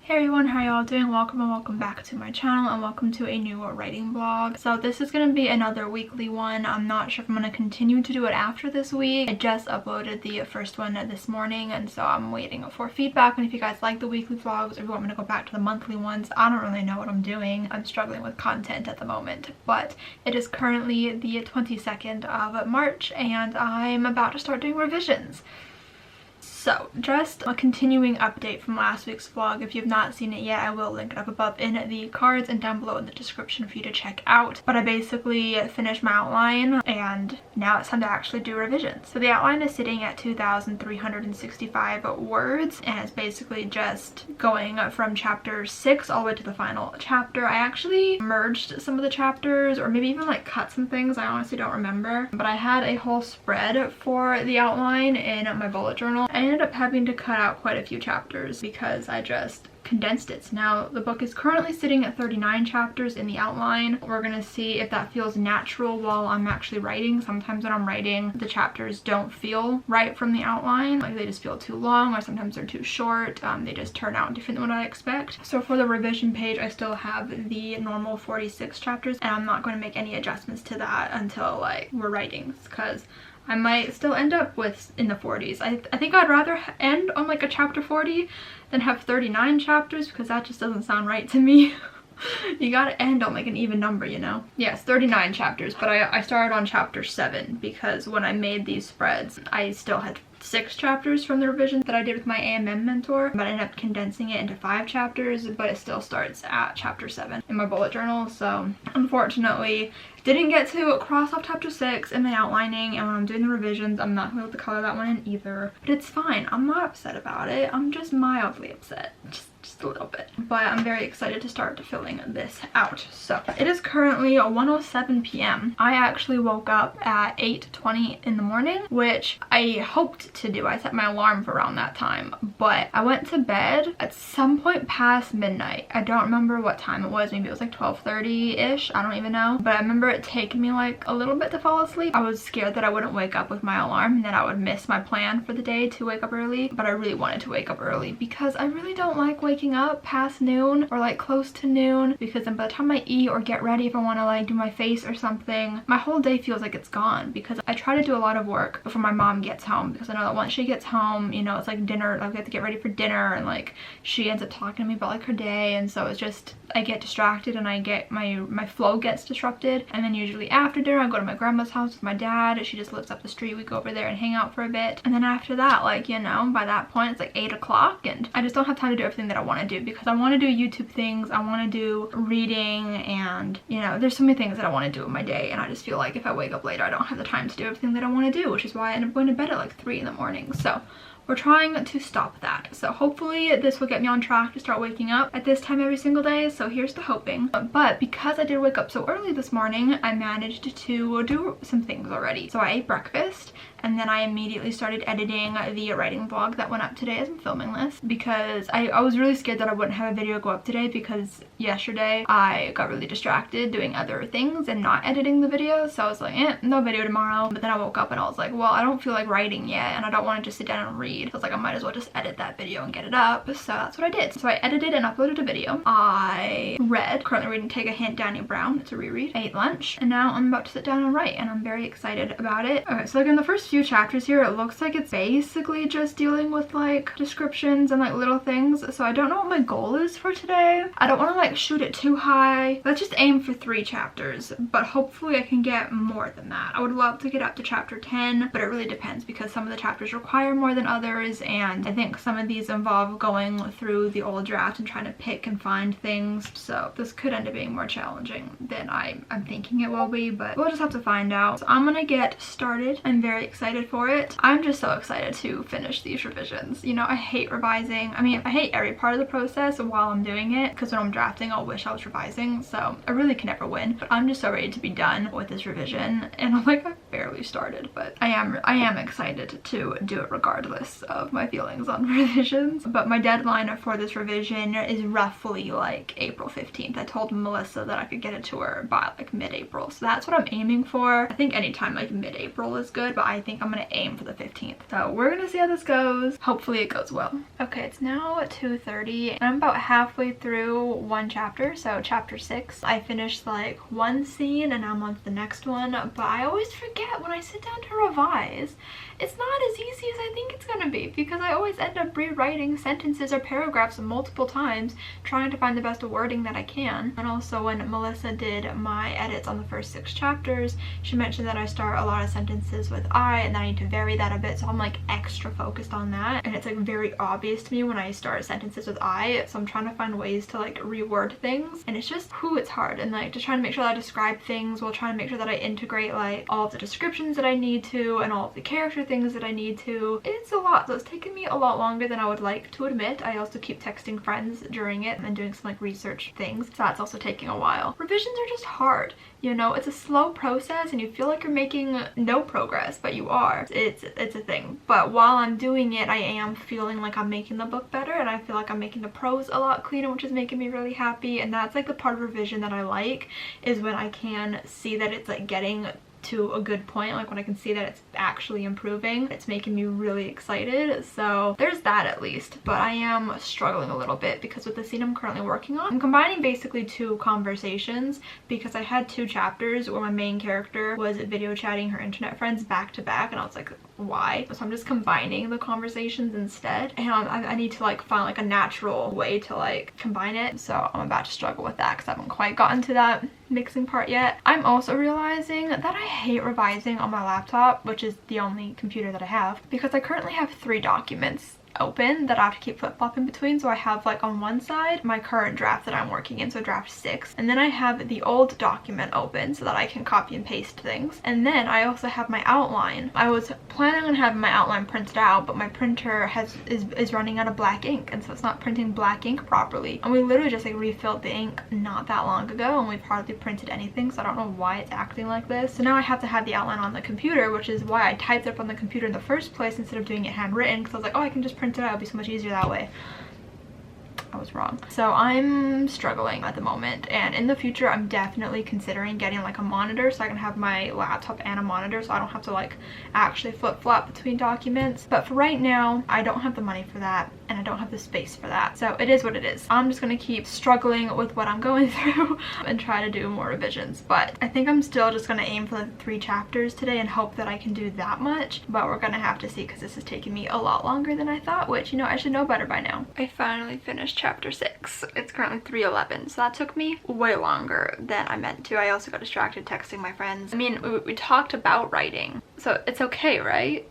Hey everyone, how y'all doing? Welcome and welcome back to my channel and welcome to a new writing vlog. So this is going to be another weekly one. I'm not sure if I'm going to continue to do it after this week. I just uploaded the first one this morning and so I'm waiting for feedback, and if you guys like the weekly vlogs or if you want me to go back to the monthly ones, I don't really know what I'm doing. I'm struggling with content at the moment, but it is currently the 22nd of March and I'm about to start doing revisions. So, just a continuing update from last week's vlog. If you've not seen it yet, I will link it up above in the cards and down below in the description for you to check out. But I basically finished my outline and now it's time to actually do revisions. So the outline is sitting at 2,365 words and it's basically just going from chapter 6 all the way to the final chapter. I actually merged some of the chapters or maybe even like cut some things. I honestly don't remember. But I had a whole spread for the outline in my bullet journal. I ended up having to cut out quite a few chapters because I just condensed it. So now the book is currently sitting at 39 chapters in the outline. We're gonna see if that feels natural while I'm actually writing. Sometimes when I'm writing, the chapters don't feel right from the outline. Like they just feel too long or sometimes they're too short. They just turn out different than what I expect. So for the revision page, I still have the normal 46 chapters and I'm not going to make any adjustments to that until like we're writing, because I might still end up with in the 40s. I think I'd rather end on like a chapter 40 than have 39 chapters because that just doesn't sound right to me. You gotta end on like an even number, you know? Yes, 39 chapters, but I started on chapter 7 because when I made these spreads, I still had 6 chapters from the revision that I did with my AMM mentor, but I ended up condensing it into 5 chapters, but it still starts at chapter 7 in my bullet journal. So unfortunately, didn't get to cross off chapter 6 in my outlining, and when I'm doing the revisions, I'm not gonna be able to color that one in either. But it's fine. I'm not upset about it. I'm just mildly upset. Just a little bit. But I'm very excited to start filling this out. So it is currently 1:07 p.m. I actually woke up at 8:20 in the morning, which I hoped to do. I set my alarm for around that time, but I went to bed at some point past midnight. I don't remember what time it was. Maybe it was like 12:30-ish. I don't even know. But I remember it taking me like a little bit to fall asleep. I was scared that I wouldn't wake up with my alarm and that I would miss my plan for the day to wake up early. But I really wanted to wake up early because I really don't like waking up past noon or like close to noon, because then by the time I eat or get ready, if I want to like do my face or something, my whole day feels like it's gone, because I try to do a lot of work before my mom gets home, because I know that once she gets home, you know, it's like dinner, like we have to get ready for dinner, and like she ends up talking to me about like her day, and so it's just I get distracted and I get my flow gets disrupted. And then usually after dinner I go to my grandma's house with my dad. She just lives up the street. We go over there and hang out for a bit, and then after that, like, you know, by that point it's like 8 o'clock and I just don't have time to do everything that I want to do, because I want to do YouTube things, I want to do reading, and you know, there's so many things that I want to do in my day, and I just feel like if I wake up later I don't have the time to do everything that I want to do, which is why I end up going to bed at like 3 in the morning. So we're trying to stop that. So hopefully this will get me on track to start waking up at this time every single day. So here's to hoping. But because I did wake up so early this morning, I managed to do some things already. So I ate breakfast and then I immediately started editing the writing vlog that went up today as I'm filming this, because I was really scared that I wouldn't have a video go up today, because yesterday I got really distracted doing other things and not editing the video. So I was like, no video tomorrow. But then I woke up and I was like, well, I don't feel like writing yet and I don't want to just sit down and read. So I was like, I might as well just edit that video and get it up. So that's what I did. So I edited and uploaded a video. I read, currently reading Take a Hint, Danny Brown. It's a reread. I ate lunch and now I'm about to sit down and write, and I'm very excited about it. Okay, so like in the first few chapters here, it looks like it's basically just dealing with like descriptions and like little things. So I don't know what my goal is for today. I don't want to like shoot it too high. Let's just aim for 3 chapters, but hopefully I can get more than that. I would love to get up to chapter 10, but it really depends, because some of the chapters require more than others, and I think some of these involve going through the old draft and trying to pick and find things. So this could end up being more challenging than I'm thinking it will be, but we'll just have to find out. So I'm gonna get started. I'm very excited for it. I'm just so excited to finish these revisions. You know, I hate revising. I mean, I hate every part of the process while I'm doing it, because when I'm drafting I'll wish I was revising, so I really can never win. But I'm just so ready to be done with this revision, and I'm like, I've barely started, but I am excited to do it regardless. express of my feelings on revisions. But my deadline for this revision is roughly like April 15th. I told Melissa that I could get it to her by like mid-April. So that's what I'm aiming for. I think anytime like mid-April is good, but I think I'm gonna aim for the 15th. So we're gonna see how this goes. Hopefully it goes well. Okay, it's now 2:30 and I'm about halfway through one chapter. So chapter 6. I finished like one scene and I'm on to the next one, but I always forget when I sit down to revise. It's not as easy as I think it's gonna be because I always end up rewriting sentences or paragraphs multiple times trying to find the best wording that I can. And also when Melissa did my edits on the first 6 chapters, she mentioned that I start a lot of sentences with I and then I need to vary that a bit, so I'm like extra focused on that. And it's like very obvious to me when I start sentences with I, so I'm trying to find ways to like reword things, and it's just, it's hard. And like just trying to make sure that I describe things while trying to make sure that I integrate like all of the descriptions that I need to and all of the character things that I need to. It's a lot, so it's taken me a lot longer than I would like to admit. I also keep texting friends during it and doing some like research things, so that's also taking a while. Revisions are just hard, you know. It's a slow process and you feel like you're making no progress, but you are. It's a thing. But while I'm doing it, I am feeling like I'm making the book better, and I feel like I'm making the prose a lot cleaner, which is making me really happy. And that's like the part of revision that I like, is when I can see that it's like getting to a good point, like when I can see that it's actually improving. It's making me really excited, so there's that at least. But I am struggling a little bit because with the scene I'm currently working on, I'm combining basically 2 conversations because I had 2 chapters where my main character was video chatting her internet friends back to back, and I was like, why? So I'm just combining the conversations instead, and I need to like find like a natural way to like combine it. So I'm about to struggle with that because I haven't quite gotten to that mixing part yet. I'm also realizing that I hate revising on my laptop, which is the only computer that I have, because I currently have 3 documents open that I have to keep flip-flopping between. So I have like on one side my current draft that I'm working in, so draft 6, and then I have the old document open so that I can copy and paste things, and then I also have my outline. I was planning on having my outline printed out, but my printer is running out of black ink, and so it's not printing black ink properly, and we literally just like refilled the ink not that long ago and we've hardly printed anything, so I don't know why it's acting like this. So now I have to have the outline on the computer, which is why I typed it up on the computer in the first place instead of doing it handwritten, because I was like, oh, I can just print it out, it'll be so much easier that way. I was wrong. So I'm struggling at the moment, and in the future I'm definitely considering getting like a monitor so I can have my laptop and a monitor so I don't have to like actually flip-flop between documents. But for right now I don't have the money for that and I don't have the space for that, so it is what it is. I'm just gonna keep struggling with what I'm going through and try to do more revisions. But I think I'm still just gonna aim for the 3 chapters today and hope that I can do that much, but we're gonna have to see because this is taking me a lot longer than I thought, which, you know, I should know better by now. I finally finished chapter 6. It's currently 3:11, so that took me way longer than I meant to. I also got distracted texting my friends. I mean, we talked about writing, so it's okay, right?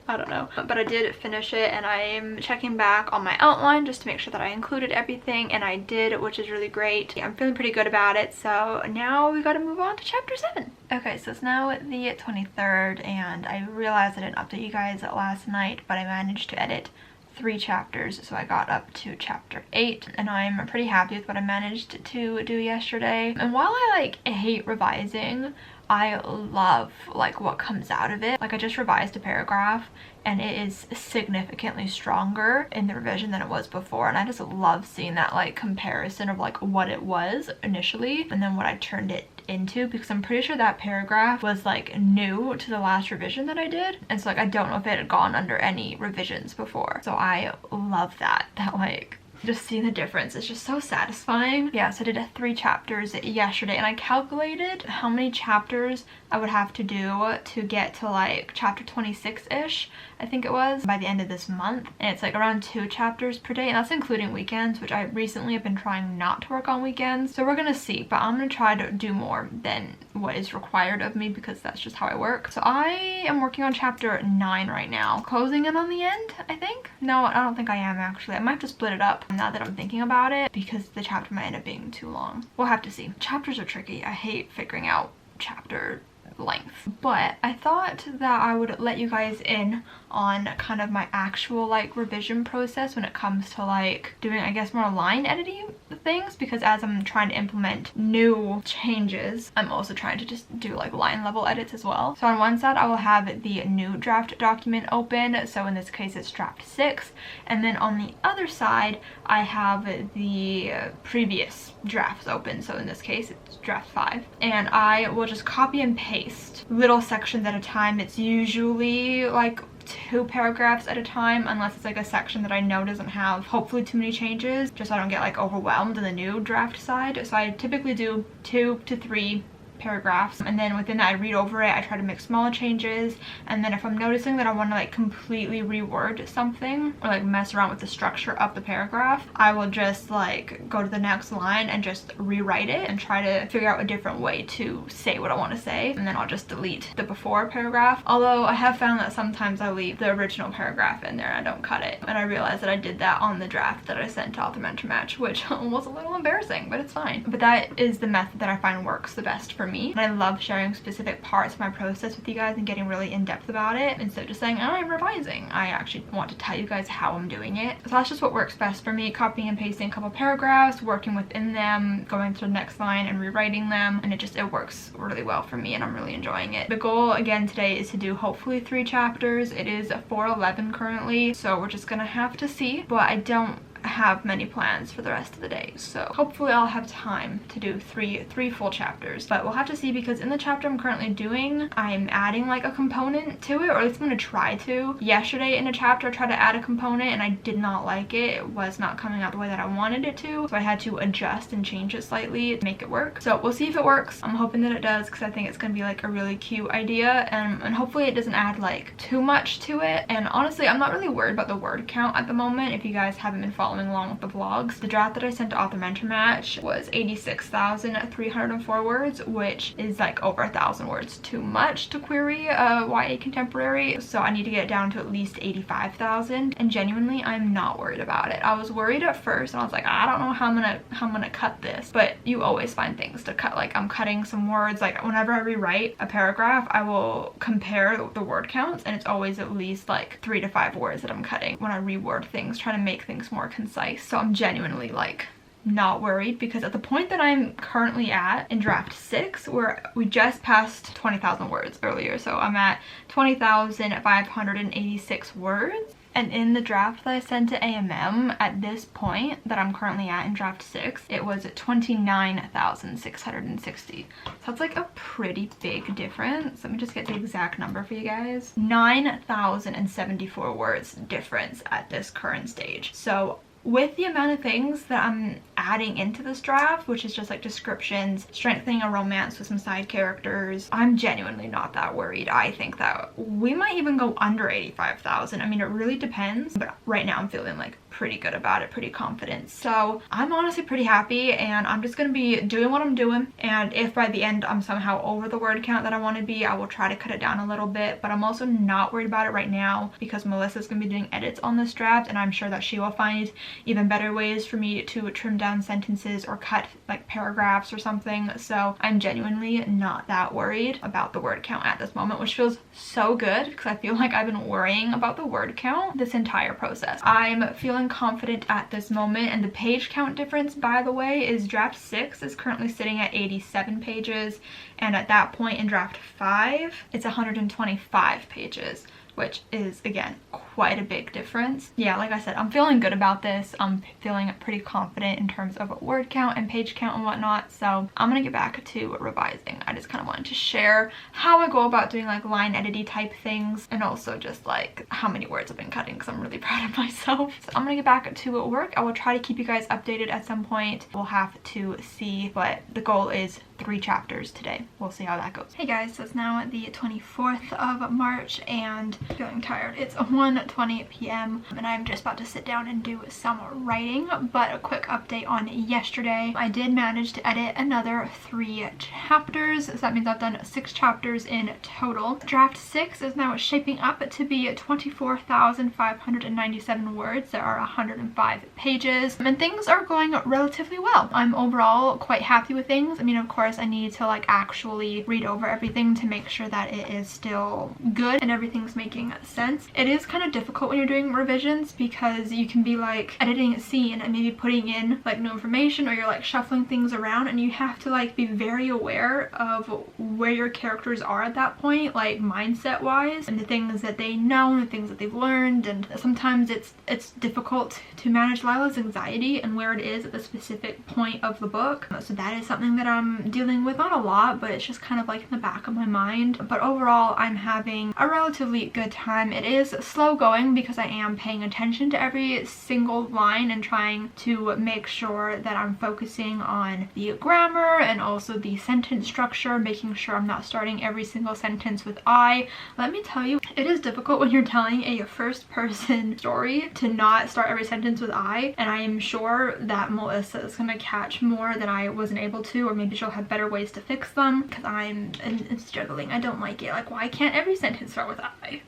I don't know, but I did finish it, and I'm checking back on my outline just to make sure that I included everything, and I did, which is really great. I'm feeling pretty good about it, so now we gotta move on to chapter 7. Okay, so it's now the 23rd, and I realized I didn't update you guys last night, but I managed to edit 3 chapters, so I got up to chapter 8, and I'm pretty happy with what I managed to do yesterday. And while I like hate revising, I love like what comes out of it. Like I just revised a paragraph and it is significantly stronger in the revision than it was before, and I just love seeing that like comparison of like what it was initially and then what I turned it into, because I'm pretty sure that paragraph was like new to the last revision that I did, and so like I don't know if it had gone under any revisions before. So I love that like just seeing the difference is just so satisfying. Yeah, so I did 3 chapters yesterday, and I calculated how many chapters I would have to do to get to like chapter 26-ish, I think it was, by the end of this month. And it's like around 2 chapters per day, and that's including weekends, which I recently have been trying not to work on weekends. So we're gonna see, but I'm gonna try to do more than what is required of me because that's just how I work. So I am working on chapter 9 right now, closing in on the end, I think. No, I don't think I am actually. I might have to split it up now that I'm thinking about it because the chapter might end up being too long. We'll have to see. Chapters are tricky. I hate figuring out chapter length, but I thought that I would let you guys in on kind of my actual like revision process when it comes to like doing, I guess, more line editing things, because as I'm trying to implement new changes, I'm also trying to just do like line level edits as well. So on one side I will have the new draft document open, so in this case it's draft 6, and then on the other side I have the previous drafts open, so in this case it's draft 5, and I will just copy and paste little sections at a time. It's usually like 2 paragraphs at a time, unless it's like a section that I know doesn't have hopefully too many changes, just so I don't get like overwhelmed in the new draft side. So I typically do 2 to 3 paragraphs, and then within that I read over it, I try to make smaller changes, and then if I'm noticing that I want to like completely reword something or like mess around with the structure of the paragraph, I will just like go to the next line and just rewrite it and try to figure out a different way to say what I want to say, and then I'll just delete the before paragraph. Although I have found that sometimes I leave the original paragraph in there and I don't cut it, and I realized that I did that on the draft that I sent to authortube, which was a little embarrassing, but it's fine. But that is the method that I find works the best for me. And I love sharing specific parts of my process with you guys and getting really in-depth about it, instead of just saying, oh, I'm revising. I actually want to tell you guys how I'm doing it. So that's just what works best for me, copying and pasting a couple paragraphs, working within them, going to the next line and rewriting them, and it works really well for me, and I'm really enjoying it. The goal again today is to do hopefully 3 chapters. It is 4:11 currently, so we're just gonna have to see, but I don't have many plans for the rest of the day, so hopefully I'll have time to do three full chapters, but we'll have to see, because in the chapter I'm currently doing, I'm adding like a component to it, or at least I'm gonna try to. Yesterday in a chapter I tried to add a component and I did not like it. It was not coming out the way that I wanted it to, so I had to adjust and change it slightly to make it work. So we'll see if it works. I'm hoping that it does, because I think it's gonna be like a really cute idea, and hopefully it doesn't add like too much to it. And honestly, I'm not really worried about the word count at the moment. If you guys haven't been following along with the vlogs, the draft that I sent to authortube was 86,304 words, which is like over 1,000 words too much to query YA contemporary, so I need to get it down to at least 85,000, and genuinely I'm not worried about it. I was worried at first and I was like, I don't know how I'm gonna cut this, but you always find things to cut. Like I'm cutting some words, like whenever I rewrite a paragraph I will compare the word counts, and it's always at least like 3 to 5 words that I'm cutting when I reword things, trying to make things more concise. So I'm genuinely like not worried, because at the point that I'm currently at in draft 6, where we just passed 20,000 words earlier, so I'm at 20,586 words. And in the draft that I sent to AMM, at this point that I'm currently at in draft 6, it was 29,660. So that's like a pretty big difference. Let me just get the exact number for you guys. 9,074 words difference at this current stage. So with the amount of things that I'm adding into this draft, which is just like descriptions, strengthening a romance with some side characters, I'm genuinely not that worried. I think that we might even go under 85,000. I mean, it really depends, but right now I'm feeling like pretty good about it, pretty confident. So I'm honestly pretty happy, and I'm just gonna be doing what I'm doing, and if by the end I'm somehow over the word count that I want to be, I will try to cut it down a little bit. But I'm also not worried about it right now, because Melissa's gonna be doing edits on this draft, and I'm sure that she will find even better ways for me to trim down sentences or cut like paragraphs or something. So I'm genuinely not that worried about the word count at this moment, which feels so good, because I feel like I've been worrying about the word count this entire process. I'm feeling confident at this moment, and the page count difference, by the way, is draft 6 is currently sitting at 87 pages, and at that point in draft 5 it's 125 pages, which is again quite a big difference. Yeah, like I said, I'm feeling good about this. I'm feeling pretty confident in terms of word count and page count and whatnot, so I'm gonna get back to revising. I just kind of wanted to share how I go about doing like line editing type things, and also just like how many words I've been cutting, because I'm really proud of myself. So I'm gonna get back to work. I will try to keep you guys updated at some point. We'll have to see, but the goal is 3 chapters today. We'll see how that goes. Hey guys, so it's now the 24th of March and feeling tired. It's 1:20 p.m. and I'm just about to sit down and do some writing. But a quick update on yesterday. I did manage to edit another 3 chapters, so that means I've done 6 chapters in total. Draft 6 is now shaping up to be 24,597 words. There are 105 pages, and things are going relatively well. I'm overall quite happy with things. I mean, of course, course I need to like actually read over everything to make sure that it is still good and everything's making sense. It is kind of difficult when you're doing revisions because you can be like editing a scene and maybe putting in like new information, or you're like shuffling things around, and you have to like be very aware of where your characters are at that point, like mindset wise, and the things that they know and the things that they've learned. And sometimes it's difficult to manage Lila's anxiety and where it is at the specific point of the book. So that is something that I'm dealing with, not a lot, but it's just kind of like in the back of my mind. But overall, I'm having a relatively good time. It is slow going because I am paying attention to every single line and trying to make sure that I'm focusing on the grammar and also the sentence structure, making sure I'm not starting every single sentence with I. Let me tell you, it is difficult when you're telling a first person story to not start every sentence with I, and I am sure that Melissa is gonna catch more than I wasn't able to, or maybe she'll have better ways to fix them, because I'm struggling. I don't like it. Like, why can't every sentence start with I?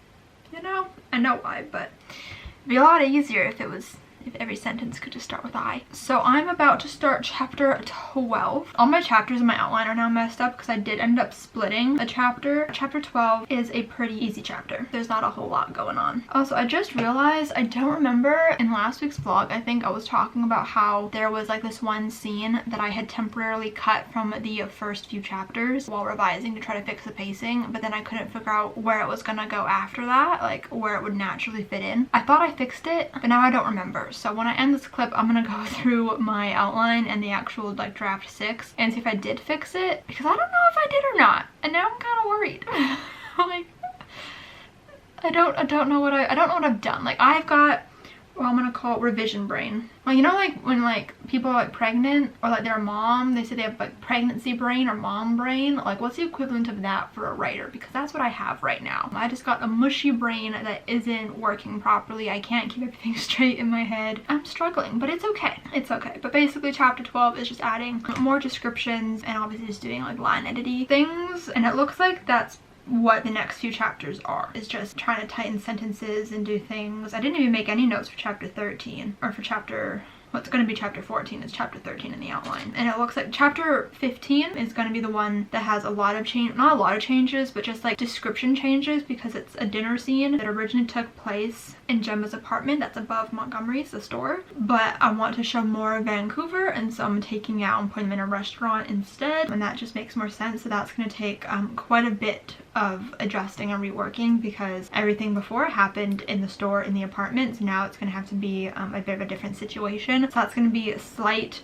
You know? I know why, but it'd be a lot easier if every sentence could just start with I. So I'm about to start chapter 12. All my chapters in my outline are now messed up because I did end up splitting a chapter. Chapter 12 is a pretty easy chapter. There's not a whole lot going on. Also, I just realized I don't remember in last week's vlog, I think I was talking about how there was like this one scene that I had temporarily cut from the first few chapters while revising to try to fix the pacing, but then I couldn't figure out where it was gonna go after that, like where it would naturally fit in. I thought I fixed it, but now I don't remember. So when I end this clip, I'm gonna go through my outline and the actual like draft 6 and see if I did fix it, because I don't know if I did or not, and now I'm kind of worried. Like, I don't know what I've done. Like, I've got, well, I'm gonna call it revision brain. Well, you know, like when like people are like pregnant or like they're a mom, they say they have like pregnancy brain or mom brain. Like, what's the equivalent of that for a writer? Because that's what I have right now. I just got a mushy brain that isn't working properly. I can't keep everything straight in my head. I'm struggling, but it's okay. It's okay. But basically chapter 12 is just adding more descriptions and obviously just doing like line editing things. And it looks like that's what the next few chapters are, is just trying to tighten sentences and do things. I didn't even make any notes for chapter 13 or for chapter, what's going to be chapter 14 is chapter 13 in the outline. And it looks like chapter 15 is going to be the one that has a lot of change, not a lot of changes, but just like description changes, because it's a dinner scene that originally took place in Gemma's apartment that's above Montgomery's, the store. But I want to show more of Vancouver, and so I'm taking out and putting them in a restaurant instead, and that just makes more sense. So that's going to take quite a bit of adjusting and reworking, because everything before happened in the store in the apartment, so now it's going to have to be a bit of a different situation. So that's going to be a slight,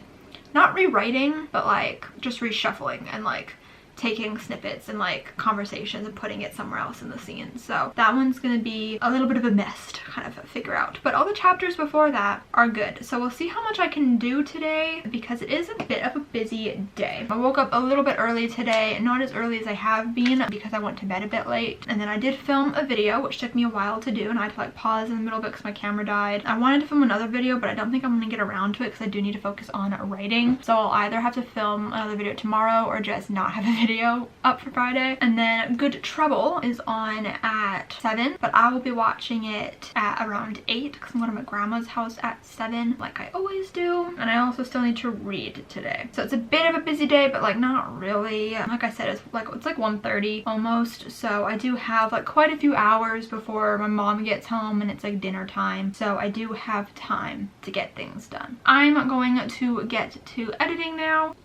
not rewriting, but like just reshuffling and like taking snippets and like conversations and putting it somewhere else in the scene. So that one's gonna be a little bit of a mess to kind of figure out, but all the chapters before that are good. So we'll see how much I can do today, because it is a bit of a busy day. I woke up a little bit early today, not as early as I have been because I went to bed a bit late, and then I did film a video which took me a while to do, and I had to like pause in the middle of it because my camera died. I wanted to film another video, but I don't think I'm gonna get around to it because I do need to focus on writing. So I'll either have to film another video tomorrow or just not have a video up for Friday. And then Good Trouble is on at 7, but I will be watching it at around 8 because I'm going to my grandma's house at 7 like I always do. And I also still need to read today, so it's a bit of a busy day, but like not really. Like I said, it's like 1:30 almost, so I do have like quite a few hours before my mom gets home and it's like dinner time, so I do have time to get things done. I'm going to get to editing now.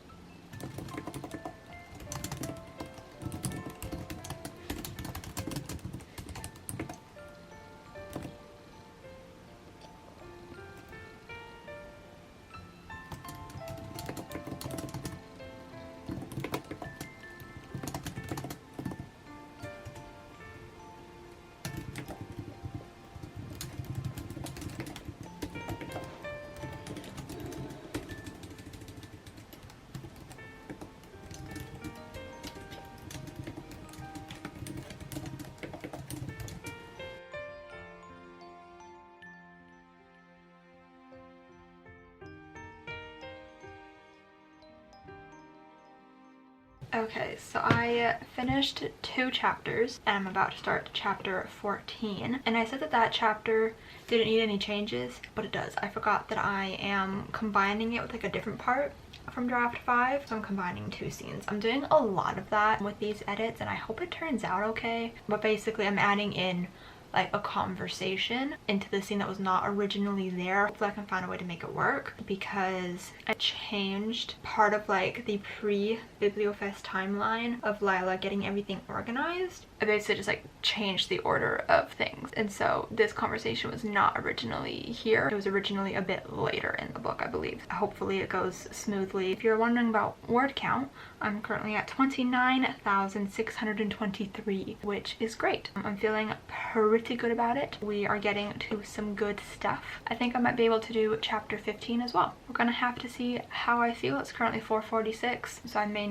Okay, so I finished 2 chapters and I'm about to start chapter 14. And I said that that chapter didn't need any changes, but it does. I forgot that I am combining it with like a different part from draft 5. So I'm combining 2 scenes. I'm doing a lot of that with these edits and I hope it turns out okay. But basically I'm adding in like a conversation into the scene that was not originally there. Hopefully I can find a way to make it work, because I changed part of like the pre-Bibliofest timeline of Lila getting everything organized. I basically just like changed the order of things, and so this conversation was not originally here. It was originally a bit later in the book, I believe. Hopefully it goes smoothly. If you're wondering about word count, I'm currently at 29,623, which is great. I'm feeling pretty good about it. We are getting to some good stuff. I think I might be able to do chapter 15 as well. We're gonna have to see how I feel. It's currently 4:46, so I may.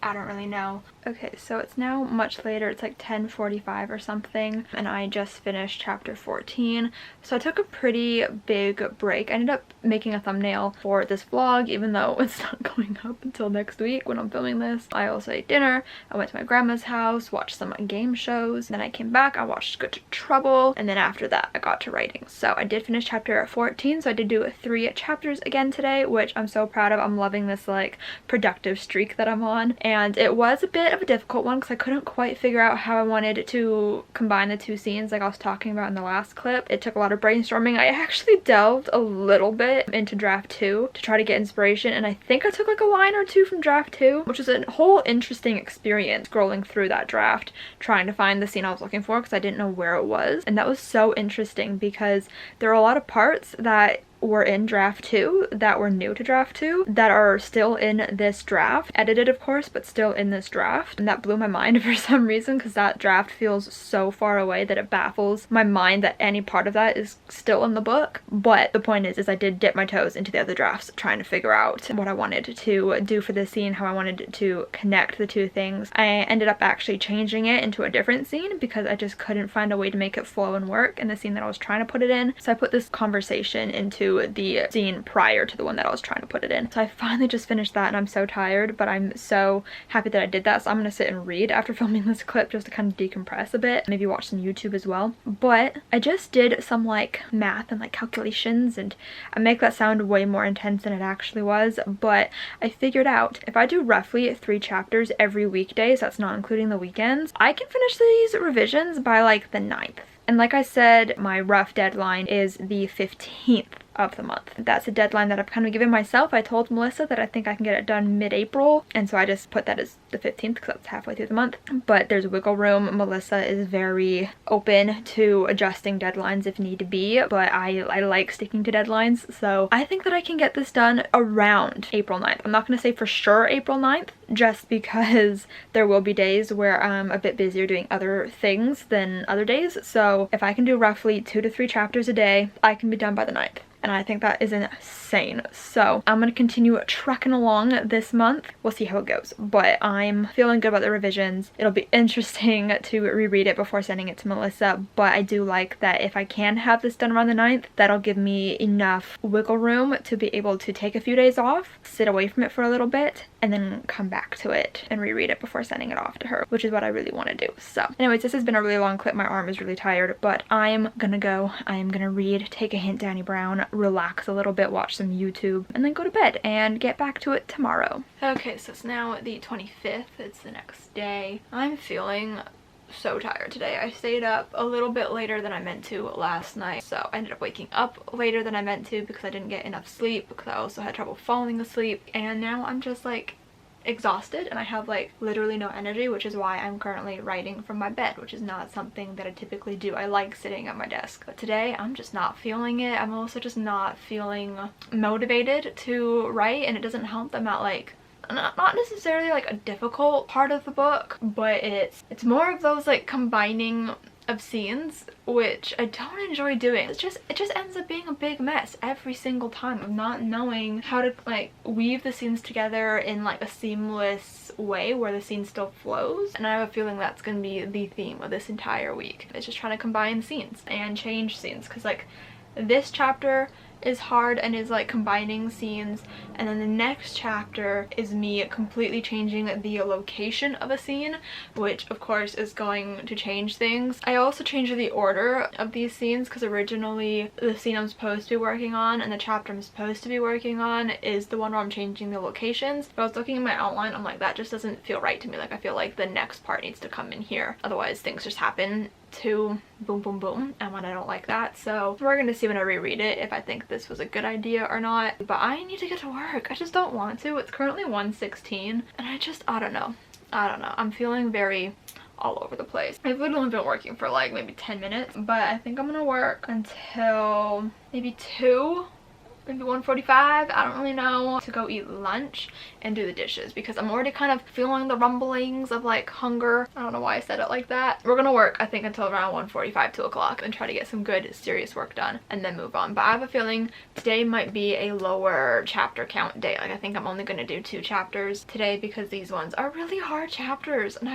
I don't really know. Okay, so it's now much later. It's like 10:45 or something, and I just finished chapter 14. So I took a pretty big break. I ended up making a thumbnail for this vlog, even though it's not going up until next week when I'm filming this. I also ate dinner. I went to my grandma's house, watched some game shows. Then I came back, I watched Good to Trouble, and then after that I got to writing. So I did finish chapter 14, so I did do 3 chapters again today, which I'm so proud of. I'm loving this like productive streak that I'm on. And it was a bit of a difficult one because I couldn't quite figure out how I wanted to combine the 2 scenes like I was talking about in the last clip. It took a lot of brainstorming. I actually delved a little bit into draft 2 to try to get inspiration, and I think I took like a line or 2 from draft 2, which was a whole interesting experience scrolling through that draft trying to find the scene I was looking for because I didn't know where it was. And that was so interesting because there are a lot of parts that were in draft 2 that were new to draft 2 that are still in this draft, edited of course, but still in this draft. And that blew my mind for some reason because that draft feels so far away that it baffles my mind that any part of that is still in the book. But the point is I did dip my toes into the other drafts trying to figure out what I wanted to do for this scene, how I wanted to connect the 2 things. I ended up actually changing it into a different scene because I just couldn't find a way to make it flow and work in the scene that I was trying to put it in. So I put this conversation into the scene prior to the one that I was trying to put it in. So I finally just finished that and I'm so tired, but I'm so happy that I did that. So I'm gonna sit and read after filming this clip just to kind of decompress a bit, maybe watch some YouTube as well. But I just did some like math and like calculations, and I make that sound way more intense than it actually was, but I figured out if I do roughly 3 chapters every weekday, so that's not including the weekends, I can finish these revisions by like the 9th. And like I said, my rough deadline is the 15th of the month. That's a deadline that I've kind of given myself. I told Melissa that I think I can get it done mid-April, and so I just put that as the 15th because that's halfway through the month. But there's wiggle room. Melissa is very open to adjusting deadlines if need to be, but I like sticking to deadlines, so I think that I can get this done around April 9th. I'm not going to say for sure April 9th, just because there will be days where I'm a bit busier doing other things than other days. So if I can do roughly 2 to 3 chapters a day, I can be done by the 9th. And I think that is insane. So I'm gonna continue trucking along this month. We'll see how it goes, but I'm feeling good about the revisions. It'll be interesting to reread it before sending it to Melissa, but I do like that if I can have this done around the 9th, that'll give me enough wiggle room to be able to take a few days off, sit away from it for a little bit, and then come back to it and reread it before sending it off to her, which is what I really want to do. So anyways, this has been a really long clip. My arm is really tired, but I'm gonna go. I am gonna read, take a hint, Danny Brown, relax a little bit, watch some YouTube, and then go to bed and get back to it tomorrow. Okay, so it's now the 25th. It's the next day. I'm feeling so tired today. I stayed up a little bit later than I meant to last night, so I ended up waking up later than I meant to because I didn't get enough sleep, because I also had trouble falling asleep, and now I'm just like exhausted and I have like literally no energy, which is why I'm currently writing from my bed, which is not something that I typically do. I like sitting at my desk, but today I'm just not feeling it. I'm also just not feeling motivated to write, and it doesn't help that I'm at like not necessarily like a difficult part of the book, but it's more of those like combining of scenes, which I don't enjoy doing. It just ends up being a big mess every single time of not knowing how to like weave the scenes together in like a seamless way where the scene still flows. And I have a feeling that's gonna be the theme of this entire week. It's just trying to combine scenes and change scenes, because like this chapter is hard and is like combining scenes, and then the next chapter is me completely changing the location of a scene, which of course is going to change things. I also changed the order of these scenes because originally the scene I'm supposed to be working on and the chapter I'm supposed to be working on is the one where I'm changing the locations. But I was looking at my outline, I'm like, that just doesn't feel right to me. Like, I feel like the next part needs to come in here, otherwise things just happen to boom boom boom, and when I don't like that. So we're gonna see when I reread it if I think this was a good idea or not. But I need to get to work. I just don't want to. It's currently 1:16 and I don't know. I'm feeling very all over the place. I've literally been working for like maybe 10 minutes, but I think I'm gonna work until maybe 2, maybe 1:45, I don't really know, to go eat lunch and do the dishes because I'm already kind of feeling the rumblings of like hunger. I don't know why I said it like that. We're gonna work I think until around 1:45, 2 o'clock, and try to get some good serious work done and then move on. But I have a feeling today might be a lower chapter count day. Like, I think I'm only gonna do 2 chapters today because these ones are really hard chapters and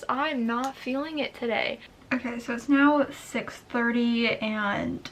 I'm not feeling it today. Okay, so it's now 6:30 and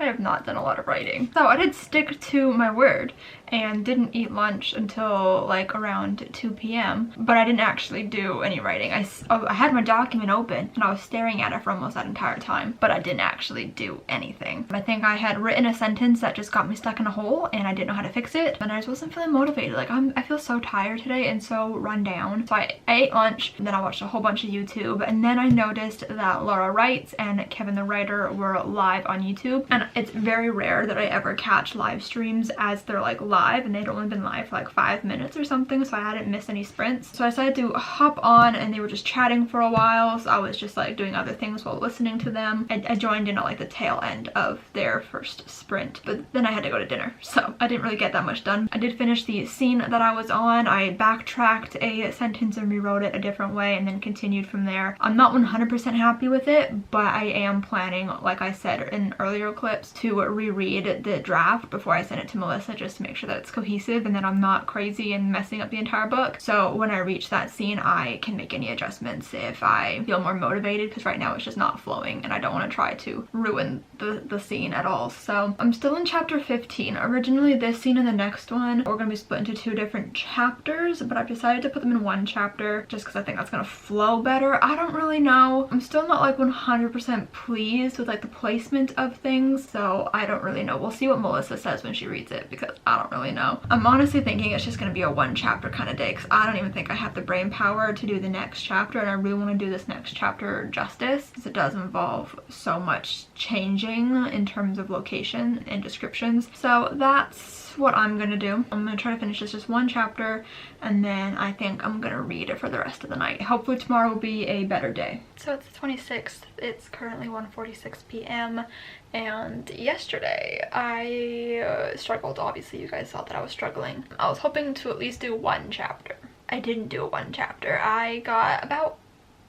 I have not done a lot of writing. So I did stick to my word and didn't eat lunch until like around 2 p.m. but I didn't actually do any writing. I had my document open and I was staring at it for almost that entire time, but I didn't actually do anything. I think I had written a sentence that just got me stuck in a hole and I didn't know how to fix it, and I just wasn't feeling motivated. Like, I feel so tired today and so run down. So I ate lunch and then I watched a whole bunch of YouTube, and then I noticed that Laura Writes and Kevin the Writer were live on YouTube, and it's very rare that I ever catch live streams as they're like live, and they'd only been live for like 5 minutes or something, so I hadn't missed any sprints. So I decided to hop on and they were just chatting for a while, so I was just like doing other things while listening to them. I joined in at like the tail end of their first sprint, but then I had to go to dinner, so I didn't really get that much done. I did finish the scene that I was on. I backtracked a sentence and rewrote it a different way and then continued from there. I'm not 100% happy with it, but I am planning, like I said in earlier clips, to reread the draft before I send it to Melissa, just to make sure that it's cohesive and that I'm not crazy and messing up the entire book. So when I reach that scene, I can make any adjustments if I feel more motivated, because right now it's just not flowing and I don't want to try to ruin the scene at all. So I'm still in chapter 15. Originally this scene and the next one were going to be split into 2 different chapters, but I've decided to put them in 1 chapter just because I think that's going to flow better. I don't really know. I'm still not like 100% pleased with like the placement of things, so I don't really know. We'll see what Melissa says when she reads it because I don't really know. I'm honestly thinking it's just going to be a 1 chapter kind of day because I don't even think I have the brain power to do the next chapter, and I really want to do this next chapter justice because it does involve so much changing in terms of location and descriptions. So that's what I'm gonna do. I'm gonna try to finish this just 1 chapter, and then I think I'm gonna read it for the rest of the night. Hopefully tomorrow will be a better day. So it's the 26th. It's currently 1:46 p.m. and yesterday I struggled. Obviously you guys saw that I was struggling. I was hoping to at least do 1 chapter. I didn't do 1 chapter. I got about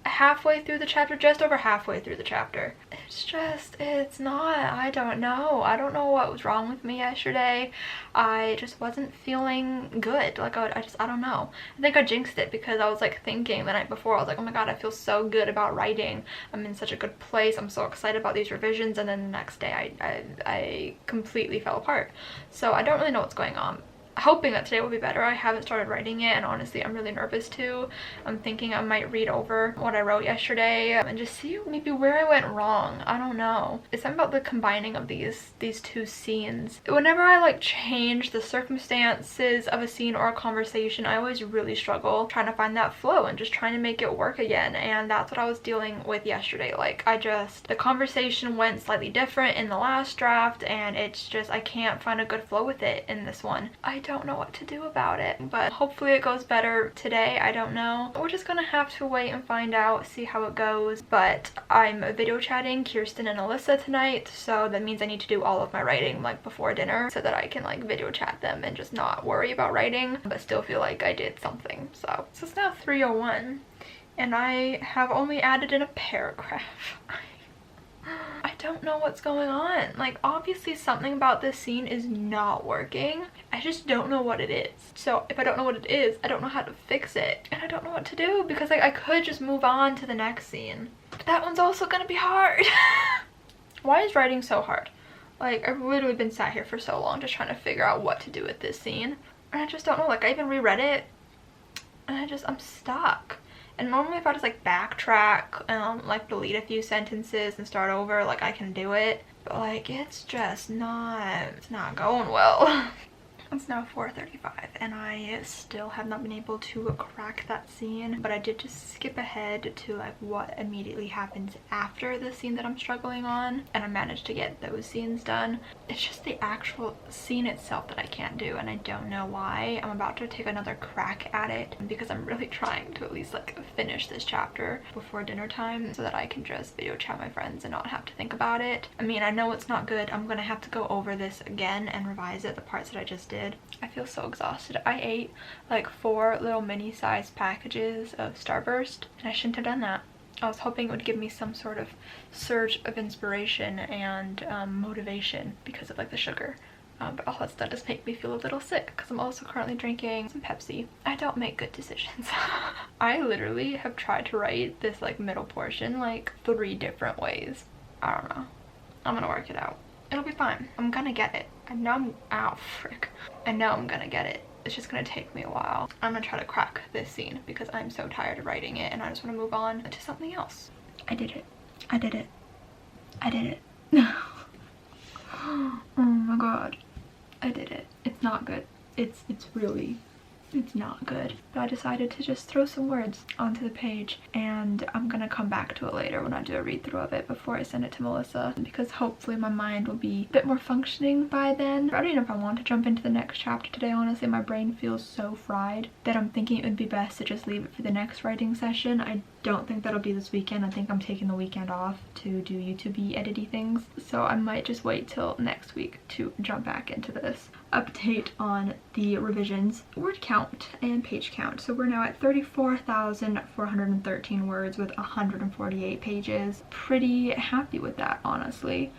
halfway through the chapter, just over halfway through the chapter. It's not, I don't know what was wrong with me yesterday. I just wasn't feeling good. Like, I don't know. I think I jinxed it because I was like thinking the night before, I was like, oh my god, I feel so good about writing. I'm in such a good place. I'm so excited about these revisions, and then the next day I completely fell apart. So I don't really know what's going on. Hoping that today will be better. I haven't started writing it, and honestly I'm really nervous too. I'm thinking I might read over what I wrote yesterday and just see maybe where I went wrong. I don't know. It's something about the combining of these 2 scenes. Whenever I like change the circumstances of a scene or a conversation, I always really struggle trying to find that flow and just trying to make it work again, and that's what I was dealing with yesterday. Like, the conversation went slightly different in the last draft, and it's just, I can't find a good flow with it in this one. I don't know what to do about it, but hopefully it goes better today. I don't know. We're just gonna have to wait and find out, see how it goes. But I'm video chatting Kirsten and Alyssa tonight, so that means I need to do all of my writing like before dinner so that I can like video chat them and just not worry about writing but still feel like I did something. So it's now 3:01 and I have only added in a paragraph. I don't know what's going on. Like, obviously something about this scene is not working. I just don't know what it is. So if I don't know what it is, I don't know how to fix it. And I don't know what to do because like I could just move on to the next scene. But that one's also gonna be hard. Why is writing so hard? Like, I've literally been sat here for so long just trying to figure out what to do with this scene. And I just don't know. Like, I even reread it and I'm stuck. And normally if I just like backtrack and like delete a few sentences and start over, like I can do it. But like, it's not going well. It's now 4:35 and I still have not been able to crack that scene, but I did just skip ahead to like what immediately happens after the scene that I'm struggling on, and I managed to get those scenes done. It's just the actual scene itself that I can't do, and I don't know why. I'm about to take another crack at it because I'm really trying to at least like finish this chapter before dinner time so that I can just video chat my friends and not have to think about it. I mean, I know it's not good. I'm gonna have to go over this again and revise it, the parts that I just did. I feel so exhausted. I ate like 4 little mini sized packages of Starburst and I shouldn't have done that. I was hoping it would give me some sort of surge of inspiration and motivation because of like the sugar. But all that's done is make me feel a little sick because I'm also currently drinking some Pepsi. I don't make good decisions. I literally have tried to write this like middle portion like 3 different ways. I don't know. I'm gonna work it out. It'll be fine. I'm gonna get it. I know I know I'm gonna get it. It's just gonna take me a while. I'm gonna try to crack this scene because I'm so tired of writing it and I just want to move on to something else. I did it. I did it. I did it. Oh my god. I did it. It's not good. It's not good. But I decided to just throw some words onto the page and I'm gonna come back to it later when I do a read through of it before I send it to Melissa, because hopefully my mind will be a bit more functioning by then. I don't even know if I want to jump into the next chapter today, honestly. My brain feels so fried that I'm thinking it would be best to just leave it for the next writing session. I don't think that'll be this weekend. I think I'm taking the weekend off to do YouTube-y edity things, so I might just wait till next week to jump back into this. Update on the revisions, word count and page count. So we're now at 34,413 words with 148 pages. Pretty happy with that, honestly.